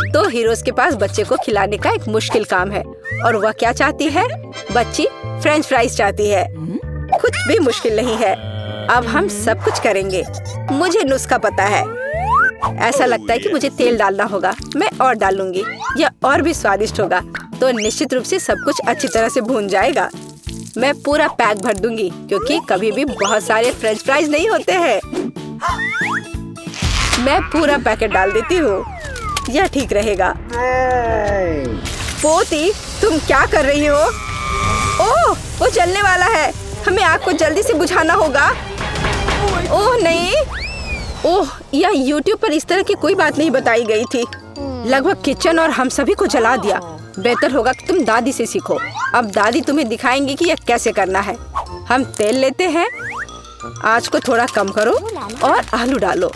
तो हीरोज के पास बच्चे को खिलाने का एक मुश्किल काम है और वह क्या चाहती है? बच्ची फ्रेंच फ्राइज चाहती है। कुछ भी मुश्किल नहीं है। अब हम सब कुछ करेंगे। मुझे नुस्खा पता है। ऐसा लगता है कि मुझे तेल डालना होगा। मैं और डालूंगी। यह और भी स्वादिष्ट होगा। तो निश्चित रूप से सब कुछ अच्छी तरह से भून जाएगा। मैं पूरा पैक भर दूंगी क्योंकि कभी भी बहुत सारे फ्रेंच फ्राइज नहीं होते हैं। मैं पूरा पैकेट डाल देती हूँ। यह ठीक रहेगा। पोती, तुम क्या कर रही हो? ओह, वो जलने वाला है। हमें आग को जल्दी से बुझाना होगा। ओह नहीं। ओह, यह YouTube पर इस तरह की कोई बात नहीं बताई गई थी। लगभग किचन और हम सभी को जला दिया। बेहतर होगा कि तुम दादी से सीखो। अब दादी तुम्हें दिखाएंगी कि यह कैसे करना है। हम तेल लेते हैं। आँच को थोड़ा कम करो और आलू डालो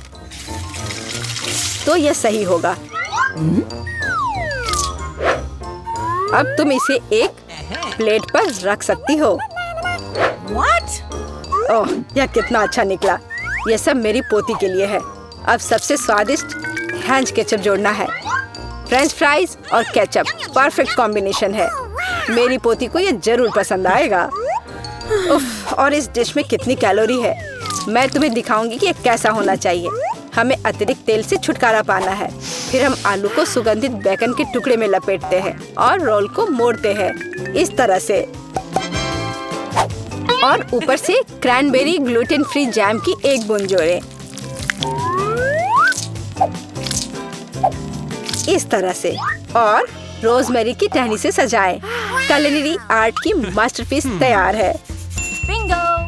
तो यह सही होगा। अब तुम इसे एक प्लेट पर रख सकती हो। ओह, यह कितना अच्छा निकला। यह सब मेरी पोती के लिए है। अब सबसे स्वादिष्ट हैंच केचप जोड़ना है। फ्रेंच फ्राइज और केचप परफेक्ट कॉम्बिनेशन है। मेरी पोती को यह जरूर पसंद आएगा। उफ, और इस डिश में कितनी कैलोरी है। मैं तुम्हें दिखाऊंगी कि यह कैसा होना चाहिए। हमें अतिरिक्त तेल से छुटकारा पाना है। फिर हम आलू को सुगंधित बेकन के टुकड़े में लपेटते हैं और रोल को मोड़ते हैं इस तरह से। और ऊपर से क्रैनबेरी ग्लूटेन फ्री जैम की एक बूंद जोड़ें। इस तरह से। और रोजमेरी की टहनी से सजाएं। culinary आर्ट की मास्टरपीस तैयार है।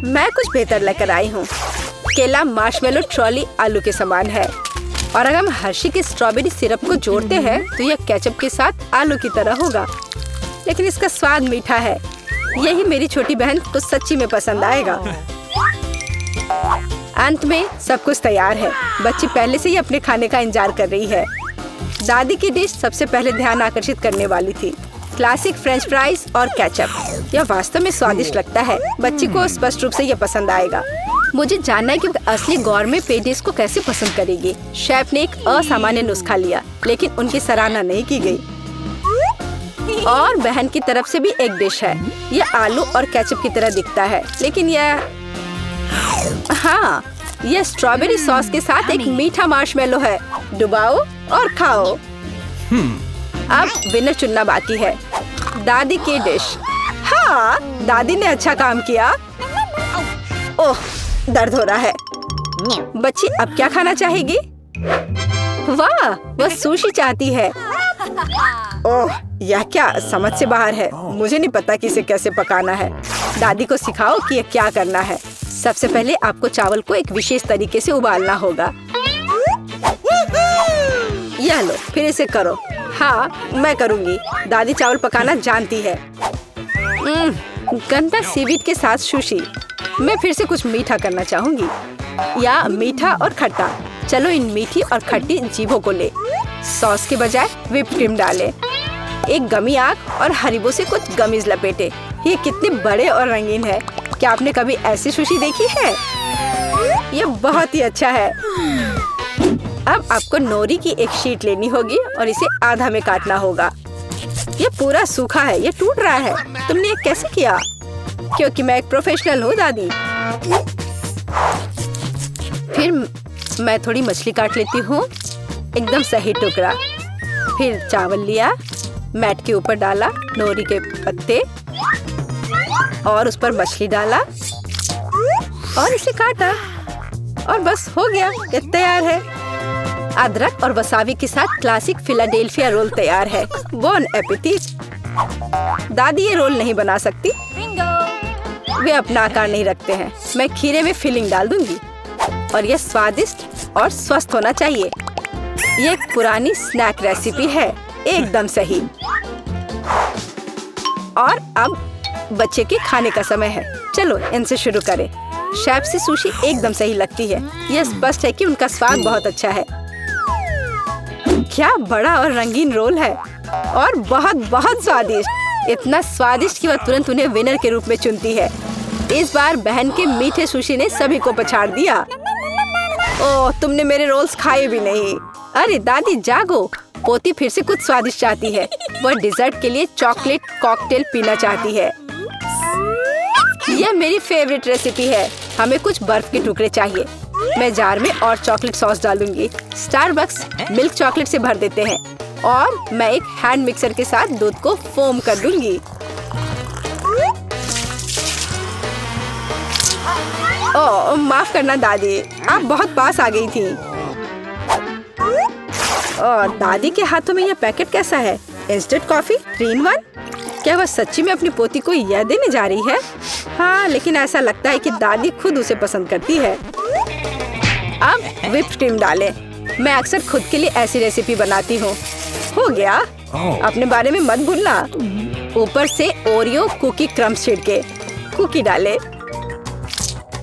मैं कुछ बेहतर लेकर आई हूँ। केला मार्शमेलो ट्रॉली आलू के समान है। और अगर हम हर्शी के स्ट्रॉबेरी सिरप को जोड़ते हैं तो यह केचप के साथ आलू की तरह होगा, लेकिन इसका स्वाद मीठा है। यही मेरी छोटी बहन को सच्ची में पसंद आएगा। अंत में सब कुछ तैयार है। बच्ची पहले से ही अपने खाने का इंतजार कर रही है। दादी की डिश सबसे पहले ध्यान आकर्षित करने वाली थी। क्लासिक फ्रेंच फ्राइज और केचप। यह वास्तव में स्वादिष्ट लगता है। बच्ची को स्पष्ट रूप से यह पसंद आएगा। मुझे जानना है कि असली गौरमे पे डिश को कैसे पसंद करेगी। शेफ ने एक असामान्य नुस्खा लिया, लेकिन उनकी सराहना नहीं की गई। और बहन की तरफ से भी एक डिश है। यह आलू और केचप की तरह दिखता है, लेकिन यह स्ट्रॉबेरी सॉस के साथ एक मीठा मार्शमेलो है। डुबाओ और खाओ। अब विनर चुनना बाकी है। दादी की डिश। हाँ, दादी ने अच्छा काम किया। ओह, दर्द हो रहा है। बच्ची अब क्या खाना चाहेगी? वाह, वह सुशी चाहती है। ओह, यह क्या समझ से बाहर है। मुझे नहीं पता कि इसे कैसे पकाना है। दादी को सिखाओ कि यह क्या करना है। सबसे पहले आपको चावल को एक विशेष तरीके से उबालना होगा। यह लो, फिर इसे करो। हाँ, मैं करूँगी। दादी चावल पकाना जानती है। गंदा सीवीड के साथ सुशी। मैं फिर से कुछ मीठा करना चाहूँगी, या मीठा और खट्टा। चलो इन मीठी और खट्टी जीभों को ले। सॉस के बजाय व्हिप्ड क्रीम डालें। एक गमी आग और हरीबो से कुछ गमीज लपेटे। ये कितने बड़े और रंगीन है। क्या आपने कभी ऐसी सुशी देखी है? ये बहुत ही अच्छा है। अब आपको नोरी की एक शीट लेनी होगी और इसे आधा में काटना होगा। ये पूरा सूखा है, ये टूट रहा है। तुमने ये कैसे किया? क्योंकि मैं एक प्रोफेशनल हूँ दादी। फिर मैं थोड़ी मछली काट लेती हूँ, एकदम सही टुकड़ा। फिर चावल लिया, मैट के ऊपर डाला, नोरी के पत्ते और उस पर मछली डाला और इसे काटा और बस हो गया, ये तैयार है। अदरक और वसाबी के साथ क्लासिक फिलाडेल्फिया रोल तैयार है। Bone appétit. दादी ये रोल नहीं बना सकती, वे अपना आकार नहीं रखते हैं। मैं खीरे में फिलिंग डाल दूंगी और यह स्वादिष्ट और स्वस्थ होना चाहिए। ये एक पुरानी स्नैक रेसिपी है, एकदम सही। और अब बच्चे के खाने का समय है। चलो इनसे शुरू करें। शेफ से सुशी एकदम सही लगती है। यह स्पष्ट है कि उनका स्वाद बहुत अच्छा है। क्या बड़ा और रंगीन रोल है और बहुत बहुत स्वादिष्ट। इतना स्वादिष्ट कि वह तुरंत उन्हें विनर के रूप में चुनती है। इस बार बहन के मीठे सुशी ने सभी को पछाड़ दिया। ओह, तुमने मेरे रोल्स खाए भी नहीं। अरे दादी जागो, पोती फिर से कुछ स्वादिष्ट चाहती है। वह डिजर्ट के लिए चॉकलेट कॉकटेल पीना चाहती है। यह मेरी फेवरेट रेसिपी है। हमें कुछ बर्फ के टुकड़े चाहिए। मैं जार में और चॉकलेट सॉस डालूंगी। स्टारबक्स मिल्क चॉकलेट से भर देते हैं और मैं एक हैंड मिक्सर के साथ दूध को फोम कर दूंगी। ओह, माफ करना दादी, आप बहुत पास आ गई थी। और दादी के हाथों में यह पैकेट कैसा है? Instant coffee 3 in 1? क्या वह सच्ची में अपनी पोती को यह देने जा रही है? हाँ, लेकिन ऐसा लगता है कि दादी खुद उसे पसंद करती है। अब व्हिप्ड क्रीम डालें। मैं अक्सर खुद के लिए ऐसी रेसिपी बनाती हूँ। हो गया। अपने बारे में मत भूलना। ऊपर से ओरियो कुकी क्रम्स छिड़के, कुकी डाले।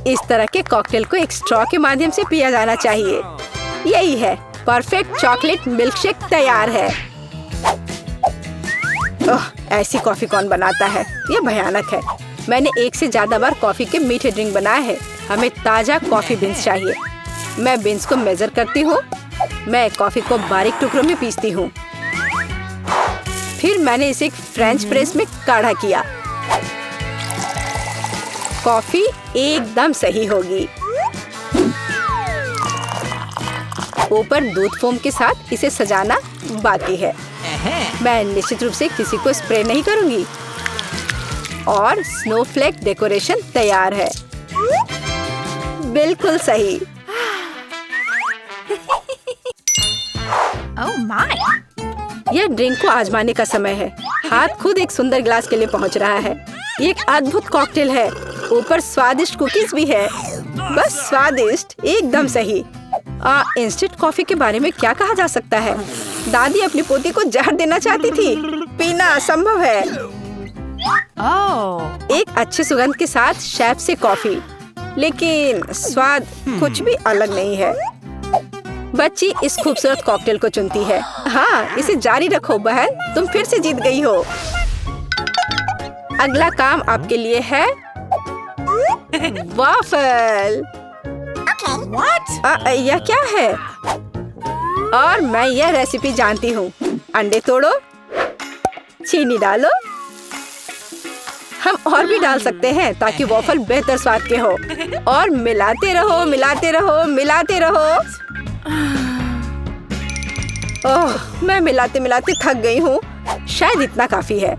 इस तरह के कॉकटेल को एक स्ट्रॉ के माध्यम से पिया जाना चाहिए। यही है, परफेक्ट चॉकलेट मिल्कशेक तैयार है। ओह, ऐसी कॉफी कौन बनाता है? ये भयानक है। मैंने 1 से ज्यादा बार कॉफी के मीठे ड्रिंक बनाए हैं। हमें ताजा कॉफी बीन्स चाहिए। मैं बीन्स को मेजर करती हूँ। मैं कॉफी को बारीक टुकड़ों में पीसती हूँ। फिर मैंने इसे एक फ्रेंच प्रेस में काढ़ा किया। कॉफी एकदम सही होगी। ऊपर दूध फोम के साथ इसे सजाना बाकी है। मैं निश्चित रूप से किसी को स्प्रे नहीं करूंगी। और स्नोफ्लेक डेकोरेशन तैयार है। बिल्कुल सही। Oh my! यह ड्रिंक को आजमाने का समय है। हाथ खुद एक सुंदर गिलास के लिए पहुंच रहा है। ये एक अद्भुत कॉकटेल है। ऊपर स्वादिष्ट कुकीज भी है। बस स्वादिष्ट, एकदम सही। इंस्टेंट कॉफी के बारे में क्या कहा जा सकता है? दादी अपनी पोती को जहर देना चाहती थी। पीना असंभव है। Oh! एक अच्छे सुगंध के साथ शेफ से कॉफी, लेकिन स्वाद कुछ भी अलग नहीं है। बच्ची इस खूबसूरत कॉकटेल को चुनती है। हाँ, इसे जारी रखो बहन, तुम फिर से जीत गई हो। अगला काम आपके लिए है वाफल। What? यह क्या है? और मैं यह रेसिपी जानती हूँ। अंडे तोड़ो, चीनी डालो। हम और भी डाल सकते हैं ताकि वॉफल बेहतर स्वाद के हो। और मिलाते रहो, मिलाते रहो, मिलाते रहो। ओह, मैं मिलाते मिलाते थक गई हूँ। शायद इतना काफी है।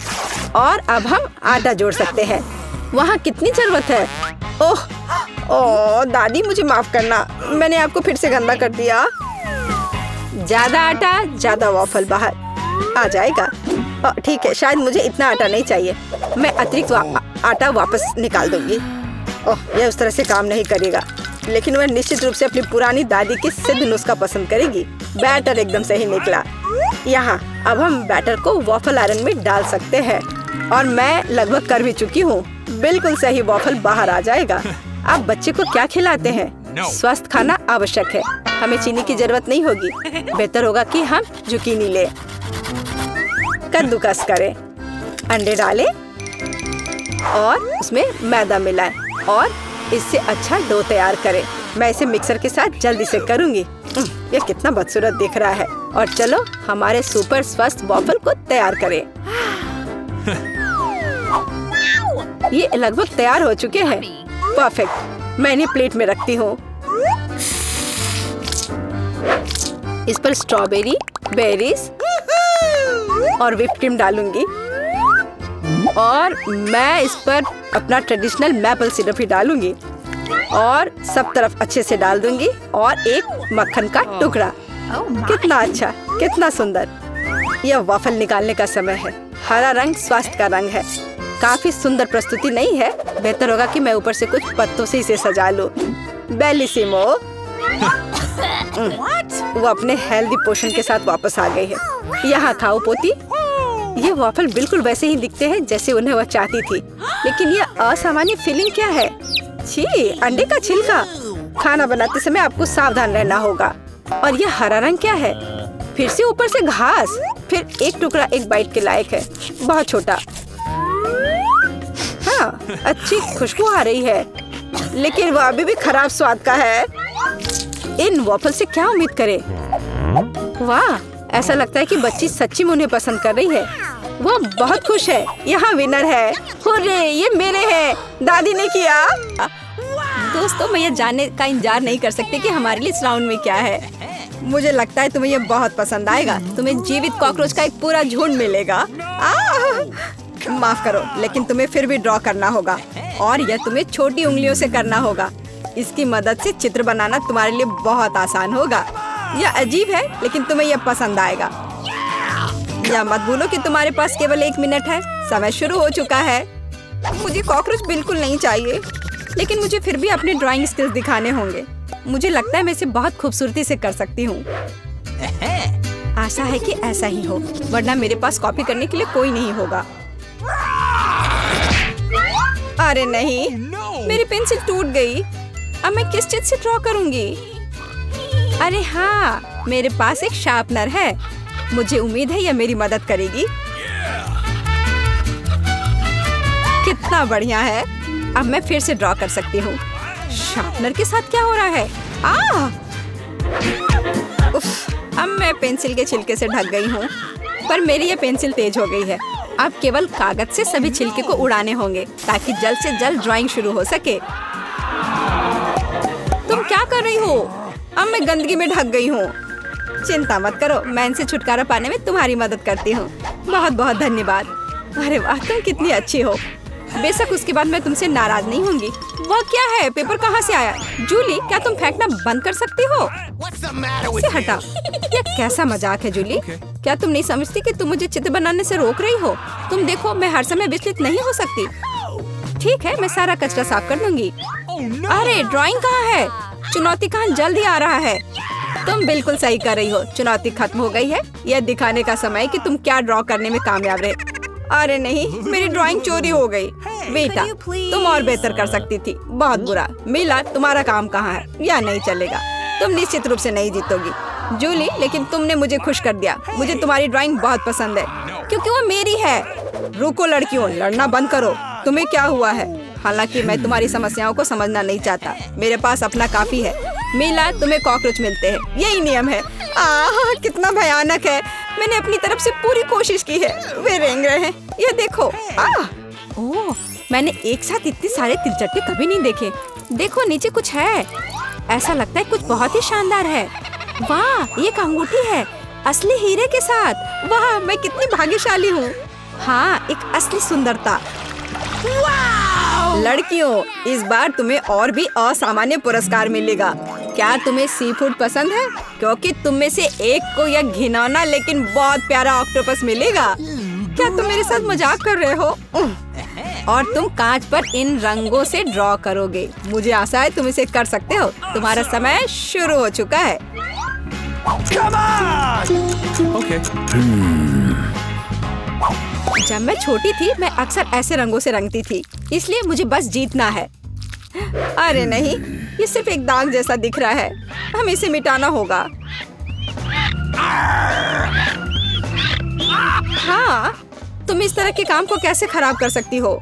और अब हम आटा जोड़ सकते हैं। वहाँ कितनी जरूरत है? ओह, दादी मुझे माफ करना, मैंने आपको फिर से गंदा कर दिया। ज्यादा आटा, ज्यादा वॉफल बाहर आ जाएगा। ठीक है, शायद मुझे इतना आटा नहीं चाहिए। मैं अतिरिक्त आटा वापस निकाल दूंगी। ओह, यह उस तरह से काम नहीं करेगा, लेकिन वह निश्चित रूप से अपनी पुरानी दादी की सिद्ध नुस्खा पसंद करेगी। बैटर एकदम सही निकला। यहाँ अब हम बैटर को वॉफल आयरन में डाल सकते हैं। और मैं लगभग कर भी चुकी हूँ। बिल्कुल सही वॉफल बाहर आ जाएगा। आप बच्चे को क्या खिलाते हैं? स्वस्थ खाना आवश्यक है। हमें चीनी की जरूरत नहीं होगी। बेहतर होगा कि हम जुकीनी ले। कद्दूकस करें, अंडे डालें और उसमें मैदा मिलाएं और इससे अच्छा डो तैयार करें। मैं इसे मिक्सर के साथ जल्दी से करूंगी। यह कितना बदसूरत दिख रहा है। और चलो हमारे सुपर स्वस्थ वॉफल को तैयार करें। ये लगभग तैयार हो चुके हैं। परफेक्ट। मैं इन्हें प्लेट में रखती हूँ। इस पर स्ट्रॉबेरी, बेरीज और व्हिप्ड क्रीम डालूंगी। और मैं इस पर अपना ट्रेडिशनल मैपल सिरप ही डालूंगी और सब तरफ अच्छे से डाल दूंगी। और एक मक्खन का टुकड़ा। कितना अच्छा, कितना सुंदर। यह वॉफल निकालने का समय है। हरा रंग स्वास्थ्य का रंग है। काफी सुंदर प्रस्तुति नहीं है? बेहतर होगा कि मैं ऊपर से कुछ पत्तों से इसे सजा लूं। बेलिसिमो। वो अपने हेल्दी पोषण के साथ वापस आ गई है। यहाँ खाओ पोती। ये वॉफल बिल्कुल वैसे ही दिखते हैं जैसे उन्हें वह चाहती थी, लेकिन यह असामान्य फीलिंग क्या है? छी, अंडे का छिलका। खाना बनाते समय आपको सावधान रहना होगा। और यह हरा रंग क्या है? फिर से ऊपर से घास। फिर एक टुकड़ा एक बाइट के लायक है, बहुत छोटा। हाँ, अच्छी खुशबू आ रही है, लेकिन वह अभी भी खराब स्वाद का है। इन वॉफल से क्या उम्मीद करें? वाह, ऐसा लगता है कि बच्ची सच्ची में उन्हें पसंद कर रही है। वो बहुत खुश है। यहाँ विनर है। हुर्रे, ये मेरे हैं। दादी ने किया। दोस्तों, मैं ये जानने का इंतजार नहीं कर सकती कि हमारे लिए इस राउंड में क्या है। मुझे लगता है तुम्हें ये बहुत पसंद आएगा। तुम्हें जीवित कॉकरोच का एक पूरा झुंड मिलेगा। माफ करो, लेकिन तुम्हें फिर भी ड्रॉ करना होगा और यह तुम्हें छोटी उंगलियों से करना होगा। इसकी मदद से चित्र बनाना तुम्हारे लिए बहुत आसान होगा। यह अजीब है, लेकिन तुम्हें यह पसंद आएगा। या मत भूलो कि तुम्हारे पास केवल 1 मिनट है। समय शुरू हो चुका है। मुझे कॉकरोच बिल्कुल नहीं चाहिए, लेकिन मुझे फिर भी अपने ड्राइंग स्किल्स दिखाने होंगे। मुझे लगता है मैं इसे बहुत खूबसूरती से कर सकती हूँ। आशा है कि ऐसा ही हो, वरना मेरे पास कॉपी करने के लिए कोई नहीं होगा। अरे नहीं, मेरी पेंसिल टूट गई। अब मैं किस चीज से ड्रॉ करूंगी? अरे हाँ, मेरे पास एक शार्पनर है। मुझे उम्मीद है यह मेरी मदद करेगी। कितना बढ़िया है। अब मैं फिर से ड्रॉ कर सकती हूँ। शार्पनर के साथ क्या हो रहा है? उफ, अब मैं पेंसिल के छिलके से ढक गई हूँ, पर मेरी ये पेंसिल तेज हो गई है। अब केवल कागज से सभी छिलके को उड़ाने होंगे ताकि जल्द से जल्द ड्राइंग शुरू हो सके। तुम क्या कर रही हो? अब मैं गंदगी में ढक गई हूँ। चिंता मत करो, मैं इनसे छुटकारा पाने में तुम्हारी मदद करती हूँ। बहुत बहुत धन्यवाद। अरे वाह, तुम कितनी अच्छी हो। बेशक उसके बाद मैं तुमसे नाराज नहीं होंगी। वह क्या है? पेपर कहाँ से आया? जूली, क्या तुम फेंकना बंद कर सकती हो? इसे हटाओ। यह कैसा मजाक है जूली? क्या तुम नहीं समझती कि तुम मुझे चित्र बनाने से रोक रही हो? तुम देखो, मैं हर समय विचलित नहीं हो सकती। ठीक है, मैं सारा कचरा साफ कर दूंगी। अरे ड्राइंग कहाँ है? चुनौती कहाँ जल्दी आ रहा है। तुम बिल्कुल सही कर रही हो। चुनौती खत्म हो गई है। यह दिखाने का समय कि तुम क्या ड्रॉ करने में कामयाब रहे। अरे नहीं, मेरी ड्राइंग चोरी हो गई। बेटा, तुम और बेहतर कर सकती थी। बहुत बुरा। मीला, तुम्हारा काम कहाँ है? यह नहीं चलेगा। तुम निश्चित रूप से नहीं जीतोगी। जूली, लेकिन तुमने मुझे खुश कर दिया। मुझे तुम्हारी ड्राइंग बहुत पसंद है, क्योंकि वो मेरी है। रुको लड़कियों, लड़ना बंद करो। तुम्हें क्या हुआ है? हालांकि मैं तुम्हारी समस्याओं को समझना नहीं चाहता। मेरे पास अपना काफी है। मीला, तुम्हें कॉकरोच मिलते हैं। यही नियम है। कितना भयानक है। मैंने अपनी तरफ से पूरी कोशिश की है। वे रेंग रहे हैं। ये देखो। ओह, मैंने एक साथ इतने सारे तिलचट्टे कभी नहीं देखे। देखो, नीचे कुछ है। ऐसा लगता है कुछ बहुत ही शानदार है। वाह, ये एक अंगूठी है, असली हीरे के साथ। वाह, मैं कितनी भाग्यशाली हूँ। हाँ, एक असली सुंदरता। लड़कियों, इस बार तुम्हें और भी असामान्य पुरस्कार मिलेगा। क्या तुम्हें सी फूड पसंद है? क्योंकि तुम में से एक को यह घिनौना लेकिन बहुत प्यारा ऑक्टोपस मिलेगा। क्या तुम मेरे साथ मजाक कर रहे हो? और तुम कांच पर इन रंगों से ड्रॉ करोगे। मुझे आशा है तुम इसे कर सकते हो। तुम्हारा समय शुरू हो चुका है। जब मैं छोटी थी, मैं अक्सर ऐसे रंगों से रंगती थी, इसलिए मुझे बस जीतना है। अरे नहीं, ये सिर्फ एक दाग जैसा दिख रहा है। हमें इसे मिटाना होगा। हाँ, तुम इस तरह के काम को कैसे खराब कर सकती हो?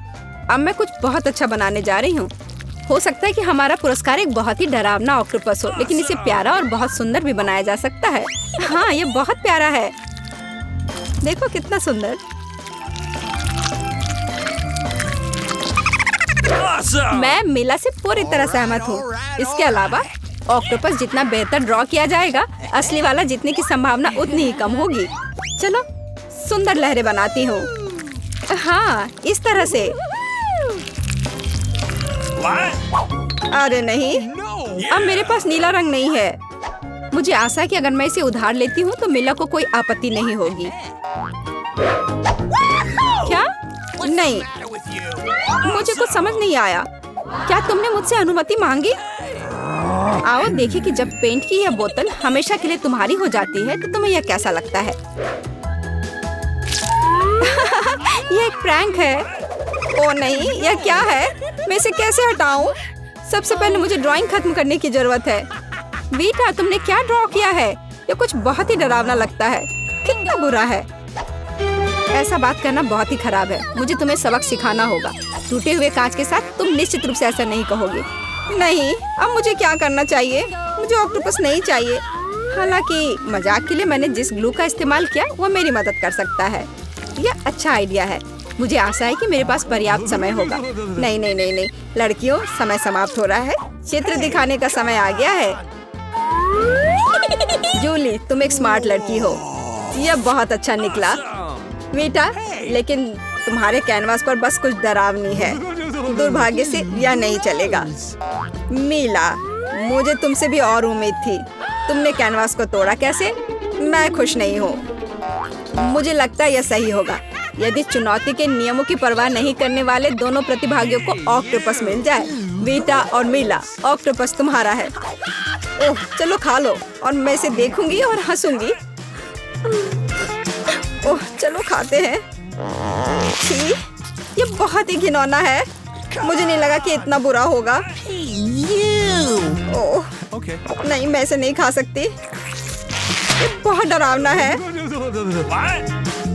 अब मैं कुछ बहुत अच्छा बनाने जा रही हूँ। हो सकता है कि हमारा पुरस्कार एक बहुत ही डरावना ऑक्टोपस हो, लेकिन इसे प्यारा और बहुत सुंदर भी बनाया जा सकता है। हाँ, ये बहुत प्यारा है। देखो कितना सुंदर। मैं मीला से पूरी तरह सहमत हूँ। इसके अलावा ऑक्टोपस जितना बेहतर ड्रॉ किया जाएगा, असली वाला जीतने की संभावना उतनी ही कम होगी। चलो, सुंदर लहरें बनाती हूँ। हाँ, इस तरह से। अरे नहीं, अब मेरे पास नीला रंग नहीं है। मुझे आशा है कि अगर मैं इसे उधार लेती हूँ तो मीला को कोई आपत्ति नहीं होगी। क्या? नहीं, मुझे कुछ समझ नहीं आया। क्या तुमने मुझसे अनुमति मांगी? आओ देखिए कि जब पेंट की यह बोतल हमेशा के लिए तुम्हारी हो जाती है तो तुम्हें यह कैसा लगता है। यह एक प्रैंक है। ओ नहीं, यह क्या है? मैं इसे कैसे हटाऊं? सबसे पहले मुझे ड्राइंग खत्म करने की जरूरत है। बेटा, तुमने क्या ड्रॉ किया है? यह कुछ बहुत ही डरावना लगता है। कितना बुरा है। ऐसा बात करना बहुत ही खराब है। मुझे तुम्हें सबक सिखाना होगा। टूटे हुए कांच के साथ तुम निश्चित रूप से ऐसा नहीं कहोगे। नहीं, अब मुझे क्या करना चाहिए? मुझे ऑक्टोपस नहीं चाहिए। हालांकि मजाक के लिए मैंने जिस ग्लू का इस्तेमाल किया वो मेरी मदद कर सकता है। यह अच्छा आइडिया है। मुझे आशा है कि मेरे पास पर्याप्त समय होगा। नहीं नहीं नहीं नहीं लड़कियों, समय समाप्त हो रहा है। चित्र दिखाने का समय आ गया है। जूली, तुम एक स्मार्ट लड़की हो। यह बहुत अच्छा निकला बेटा, लेकिन तुम्हारे कैनवास पर बस कुछ डरावनी है। दुर्भाग्य से यह नहीं चलेगा। मीला, मुझे तुमसे भी और उम्मीद थी। तुमने कैनवास को तोड़ा कैसे? मैं खुश नहीं हूँ। मुझे लगता है यह सही होगा यदि चुनौती के नियमों की परवाह नहीं करने वाले दोनों प्रतिभागियों को ऑक्टोपस मिल जाए। वीटा और मीला, ऑक्टोपस तुम्हारा है। ओह, चलो खा लो और मैं इसे देखूंगी और हंसूंगी। ओह, चलो खाते हैं। छी, ये बहुत ही घिनौना है। मुझे नहीं लगा कि इतना बुरा होगा। ओह, नहीं, मैं इसे नहीं खा सकती। ये बहुत डरावना है।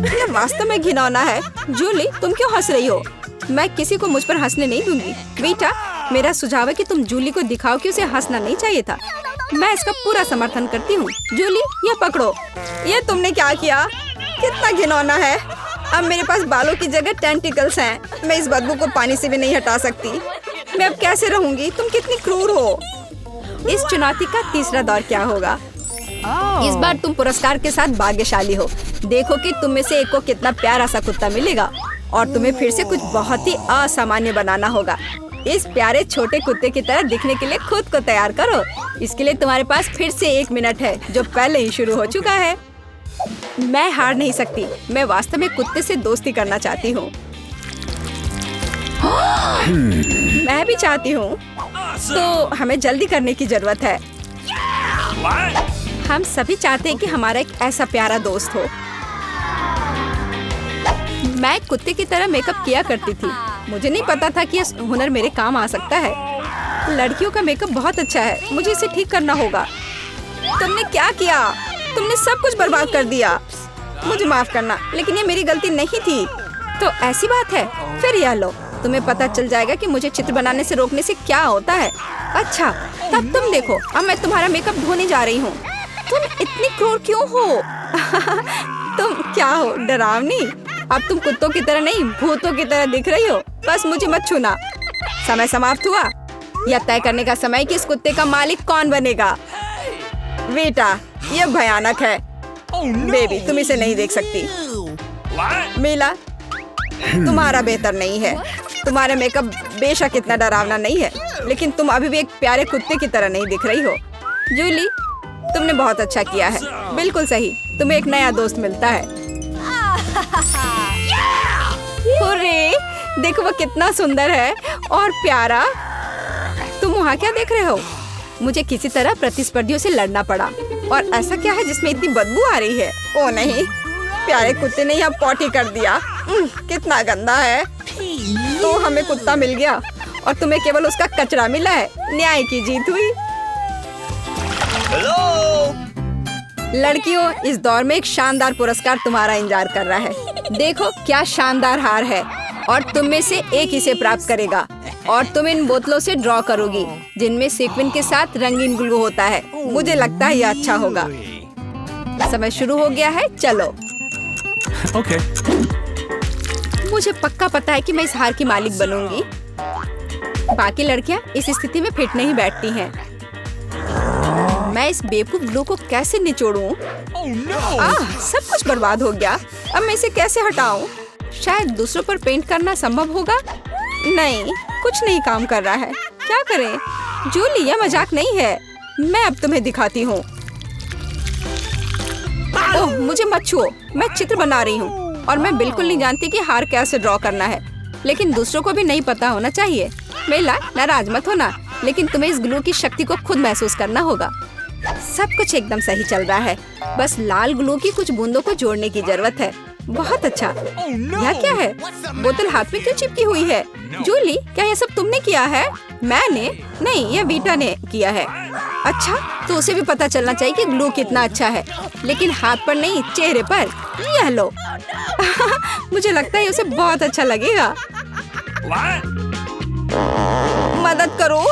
ये वास्तव में घिनौना है। जूली, तुम क्यों हंस रही हो? मैं किसी को मुझ पर हंसने नहीं दूंगी। बेटा, मेरा सुझाव है कि तुम जूली को दिखाओ कि उसे हंसना नहीं चाहिए था। मैं इसका पूरा समर्थन करती हूँ। जूली, ये पकड़ो। ये तुमने क्या किया? कितना घिनौना है। अब मेरे पास बालों की जगह टेंटिकल्स हैं। मैं इस बदबू को पानी से भी नहीं हटा सकती। मैं अब कैसे रहूंगी? तुम कितनी क्रूर हो। इस चुनौती का तीसरा दौर क्या होगा? इस बार तुम पुरस्कार के साथ भाग्यशाली हो। देखो कि तुम में से एक को कितना प्यारा सा कुत्ता मिलेगा और तुम्हें फिर से कुछ बहुत ही असामान्य बनाना होगा। इस प्यारे छोटे कुत्ते की तरह दिखने के लिए खुद को तैयार करो। इसके लिए तुम्हारे पास फिर से 1 मिनट है, जो पहले ही शुरू हो चुका है। मैं हार नहीं सकती। मैं वास्तव में कुत्ते से दोस्ती करना चाहती हूँ। मैं भी चाहती हूँ। तो हमें जल्दी करने की जरूरत है। हम सभी चाहते हैं कि हमारा एक ऐसा प्यारा दोस्त हो। मैं कुत्ते की तरह मेकअप किया करती थी। मुझे नहीं पता था कि यह हुनर मेरे काम आ सकता है। लड़कियों का मेकअप बहुत अच्छा है। मुझे इसे ठीक करना होगा। तुमने क्या किया? तुमने सब कुछ बर्बाद कर दिया। मुझे माफ करना, लेकिन ये मेरी गलती नहीं थी। तो ऐसी बात है, फिर यह लो। तुम्हें पता चल जाएगा कि मुझे चित्र बनाने से रोकने से क्या होता है। अच्छा, तब तुम देखो। अब मैं तुम्हारा मेकअप धोने जा रही हूँ। तुम इतनी क्रूर क्यों हो? तुम क्या हो, डरावनी? अब तुम कुत्तों की तरह नहीं, भूतों की तरह दिख रही हो। बस मुझे मत छूना। समय समाप्त हुआ। यह तय करने का समय कि इस कुत्ते का मालिक कौन बनेगा। बेटा, यह भयानक है। बेबी, तुम इसे नहीं देख सकती। मीला, तुम्हारा बेहतर नहीं है। तुम्हारा मेकअप बेशक इतना डरावना नहीं है, लेकिन तुम अभी भी एक प्यारे कुत्ते की तरह नहीं दिख रही हो। जूली, तुमने बहुत अच्छा किया है। बिल्कुल सही। तुम्हें एक नया दोस्त मिलता है। हुर्रे! देखो वो कितना सुंदर है और प्यारा। तुम वहाँ क्या देख रहे हो? मुझे किसी तरह प्रतिस्पर्धियों से लड़ना पड़ा। और ऐसा क्या है जिसमें इतनी बदबू आ रही है? ओ नहीं, प्यारे कुत्ते ने यहाँ पॉटी कर दिया। कितना गंदा है। तो हमें कुत्ता मिल गया और तुम्हें केवल उसका कचरा मिला है। न्याय की जीत हुई। लड़कियों, इस दौर में एक शानदार पुरस्कार तुम्हारा इंतजार कर रहा है। देखो क्या शानदार हार है और तुम में से एक इसे प्राप्त करेगा। और तुम इन बोतलों से ड्रॉ करोगी जिनमें सीक्वेंस के साथ रंगीन ग्लू होता है। मुझे लगता है यह अच्छा होगा। समय शुरू हो गया है, चलो। Okay. मुझे पक्का पता है कि मैं इस हार की मालिक बनूंगी। बाकी लड़कियां इस स्थिति में फिट नहीं बैठती हैं। मैं इस बेवकूफ ग्लू को कैसे निचोड़ूं? सब कुछ बर्बाद हो गया। अब मैं इसे कैसे हटाऊं? शायद दूसरों पर पेंट करना संभव होगा। नहीं, कुछ नहीं काम कर रहा है। क्या करें? जूली, यह मजाक नहीं है। मैं अब तुम्हें दिखाती हूँ। ओह, मुझे मत छुओ। मैं चित्र बना रही हूँ और मैं बिल्कुल नहीं जानती कि हार कैसे ड्रॉ करना है। लेकिन दूसरों को भी नहीं पता होना चाहिए। मेला, नाराज मत होना, लेकिन तुम्हें इस ग्लू की शक्ति को खुद महसूस करना होगा। सब कुछ एकदम सही चल रहा है। बस लाल ग्लू की कुछ बूंदों को जोड़ने की जरूरत है। बहुत अच्छा। यह क्या है? बोतल हाथ में क्यों चिपकी हुई है? जूली, क्या यह सब तुमने किया है? मैंने नहीं, यह वीटा ने किया है। अच्छा, तो उसे भी पता चलना चाहिए कि ग्लू कितना अच्छा है, लेकिन हाथ पर नहीं, चेहरे पर। यह लो। मुझे लगता है उसे बहुत अच्छा लगेगा। मदद करो,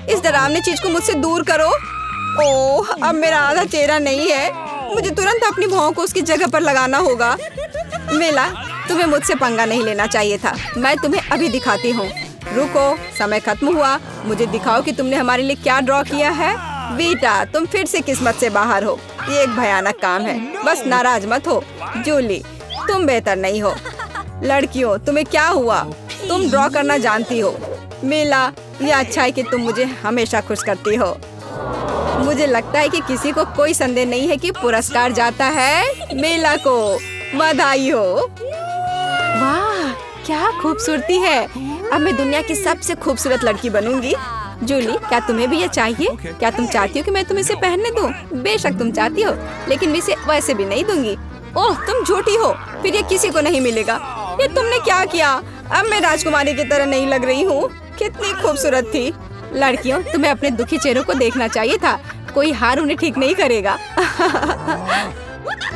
इस डरावनी चीज को मुझसे दूर करो। ओह, अब मेरा आधा चेहरा नहीं है। मुझे तुरंत अपनी भौं को उसकी जगह पर लगाना होगा। मेला, तुम्हें मुझसे पंगा नहीं लेना चाहिए था। मैं तुम्हें अभी दिखाती हूँ। रुको, समय खत्म हुआ। मुझे दिखाओ कि तुमने हमारे लिए क्या ड्रॉ किया है। बेटा, तुम फिर से किस्मत से बाहर हो। ये एक भयानक काम है। बस नाराज मत हो। जूली, तुम बेहतर नहीं हो। लड़कियों, तुम्हें क्या हुआ? तुम ड्रॉ करना जानती हो। मेला, ये अच्छा है कि तुम मुझे हमेशा खुश करती हो। मुझे लगता है कि किसी को कोई संदेह नहीं है कि पुरस्कार जाता है मेला को। बधाई हो। वाह, क्या खूबसूरती है। अब मैं दुनिया की सबसे खूबसूरत लड़की बनूंगी। जूली, क्या तुम्हें भी ये चाहिए? क्या तुम चाहती हो कि मैं तुम्हें इसे पहनने दूं? बेशक तुम चाहती हो, लेकिन मैं इसे वैसे भी नहीं दूंगी। ओह, तुम झूठी हो। फिर ये किसी को नहीं मिलेगा। ये तुमने क्या किया? अब मैं राजकुमारी की तरह नहीं लग रही हूँ। कितनी खूबसूरत थी। लड़कियों, तुम्हें अपने दुखी चेहरों को देखना चाहिए था। कोई हार उन्हें ठीक नहीं करेगा।